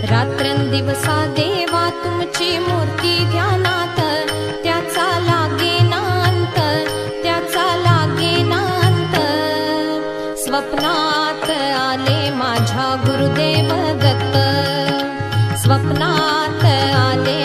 रात्रंदिवसा देवा तुमची मूर्ती ध्यानात, त्याचा लागेनांत, त्याचा लागेनांत। स्वप्नात आले माझ्या गुरुदेव दत्त, स्वप्नात आले